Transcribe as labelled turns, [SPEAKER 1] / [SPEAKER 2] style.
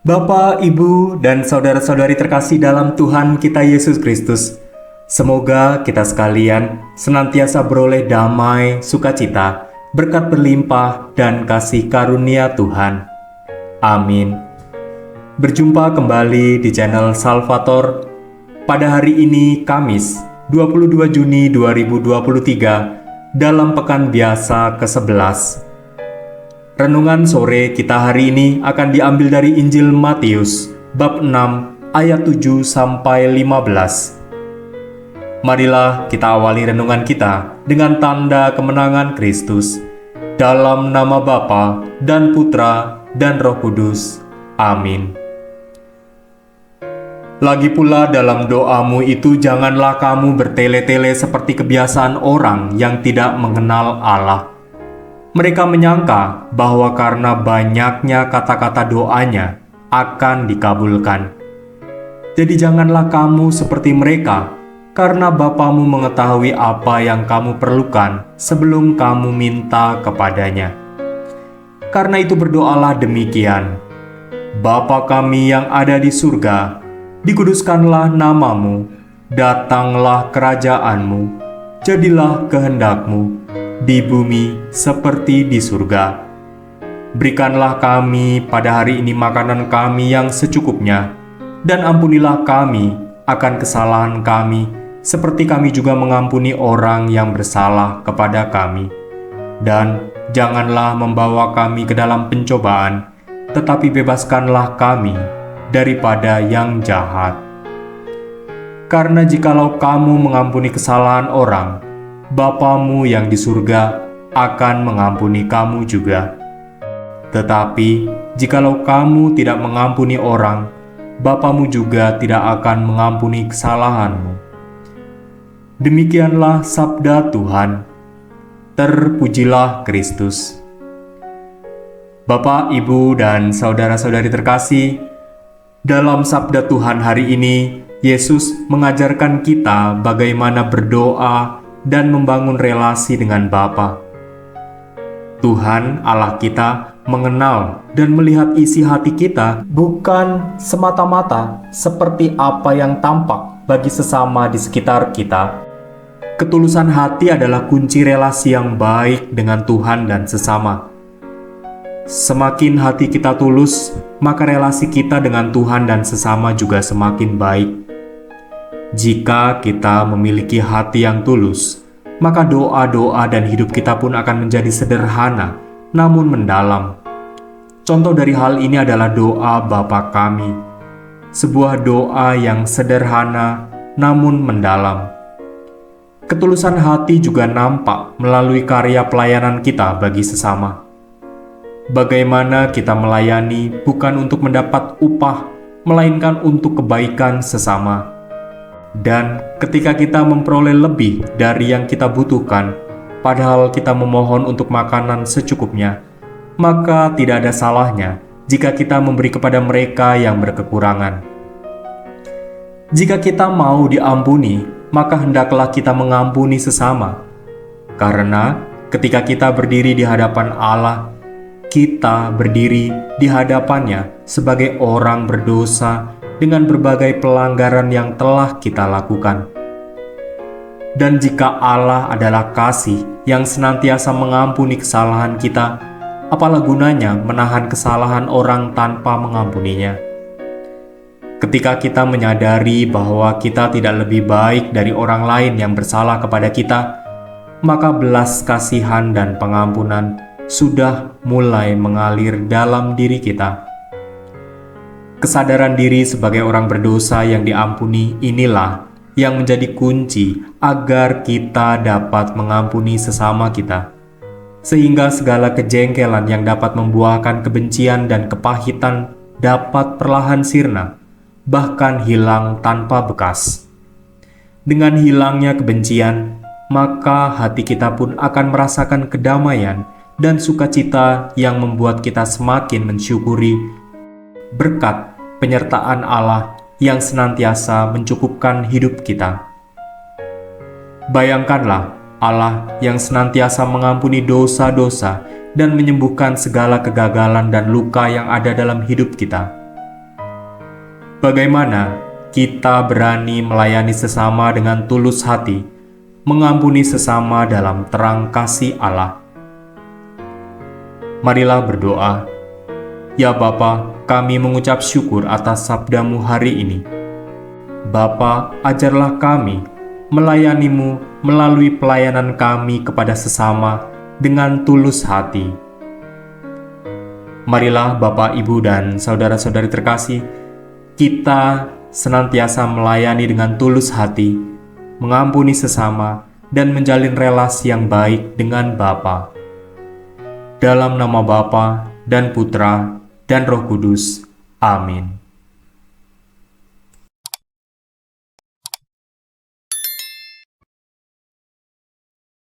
[SPEAKER 1] Bapak, Ibu, dan saudara-saudari terkasih dalam Tuhan kita Yesus Kristus, semoga kita sekalian senantiasa beroleh damai, sukacita, berkat berlimpah, dan kasih karunia Tuhan. Amin. Berjumpa kembali di channel Salvator pada hari ini, Kamis, 22 Juni 2023, dalam Pekan Biasa ke-11. Renungan sore kita hari ini akan diambil dari Injil Matius, bab 6, ayat 7 sampai 15. Marilah kita awali renungan kita dengan tanda kemenangan Kristus. Dalam nama Bapa dan Putra dan Roh Kudus. Amin. Lagi pula dalam doamu itu janganlah kamu bertele-tele seperti kebiasaan orang yang tidak mengenal Allah. Mereka menyangka bahwa karena banyaknya kata-kata doanya akan dikabulkan. Jadi janganlah kamu seperti mereka, karena Bapamu mengetahui apa yang kamu perlukan sebelum kamu minta kepadanya. Karena itu berdoalah demikian: Bapa kami yang ada di surga, dikuduskanlah namamu, datanglah kerajaanmu, jadilah kehendakmu di bumi seperti di surga. Berikanlah kami pada hari ini makanan kami yang secukupnya, dan ampunilah kami akan kesalahan kami, seperti kami juga mengampuni orang yang bersalah kepada kami. Dan janganlah membawa kami ke dalam pencobaan, tetapi bebaskanlah kami daripada yang jahat. Karena jikalau kamu mengampuni kesalahan orang, Bapamu yang di surga akan mengampuni kamu juga. Tetapi jikalau kamu tidak mengampuni orang, Bapamu juga tidak akan mengampuni kesalahanmu. Demikianlah sabda Tuhan. Terpujilah Kristus. Bapak, Ibu, dan saudara-saudari terkasih, dalam sabda Tuhan hari ini, Yesus mengajarkan kita bagaimana berdoa dan membangun relasi dengan Bapa. Tuhan Allah kita mengenal dan melihat isi hati kita bukan semata-mata seperti apa yang tampak bagi sesama di sekitar kita. Ketulusan hati adalah kunci relasi yang baik dengan Tuhan dan sesama. Semakin hati kita tulus, maka relasi kita dengan Tuhan dan sesama juga semakin baik. Jika kita memiliki hati yang tulus, maka doa-doa dan hidup kita pun akan menjadi sederhana, namun mendalam. Contoh dari hal ini adalah doa Bapa kami, sebuah doa yang sederhana, namun mendalam. Ketulusan hati juga nampak melalui karya pelayanan kita bagi sesama. Bagaimana kita melayani bukan untuk mendapat upah, melainkan untuk kebaikan sesama. Dan ketika kita memperoleh lebih dari yang kita butuhkan, padahal kita memohon untuk makanan secukupnya, maka tidak ada salahnya jika kita memberi kepada mereka yang berkekurangan. Jika kita mau diampuni, maka hendaklah kita mengampuni sesama. Karena ketika kita berdiri di hadapan Allah, kita berdiri di hadapannya sebagai orang berdosa dengan berbagai pelanggaran yang telah kita lakukan. Dan jika Allah adalah kasih yang senantiasa mengampuni kesalahan kita, apalah gunanya menahan kesalahan orang tanpa mengampuninya? Ketika kita menyadari bahwa kita tidak lebih baik dari orang lain yang bersalah kepada kita, maka belas kasihan dan pengampunan sudah mulai mengalir dalam diri kita. Kesadaran diri sebagai orang berdosa yang diampuni inilah yang menjadi kunci agar kita dapat mengampuni sesama kita, sehingga segala kejengkelan yang dapat membuahkan kebencian dan kepahitan dapat perlahan sirna, bahkan hilang tanpa bekas. Dengan hilangnya kebencian, maka hati kita pun akan merasakan kedamaian dan sukacita yang membuat kita semakin mensyukuri berkat penyertaan Allah yang senantiasa mencukupkan hidup kita. Bayangkanlah Allah yang senantiasa mengampuni dosa-dosa dan menyembuhkan segala kegagalan dan luka yang ada dalam hidup kita. Bagaimana kita berani melayani sesama dengan tulus hati, mengampuni sesama dalam terang kasih Allah. Marilah berdoa. Ya Bapa, kami mengucap syukur atas sabda-Mu hari ini. Bapa, ajarlah kami melayani-Mu melalui pelayanan kami kepada sesama dengan tulus hati. Marilah Bapak, Ibu, dan saudara-saudari terkasih, kita senantiasa melayani dengan tulus hati, mengampuni sesama, dan menjalin relasi yang baik dengan Bapa. Dalam nama Bapa dan Putra dan Roh Kudus. Amin.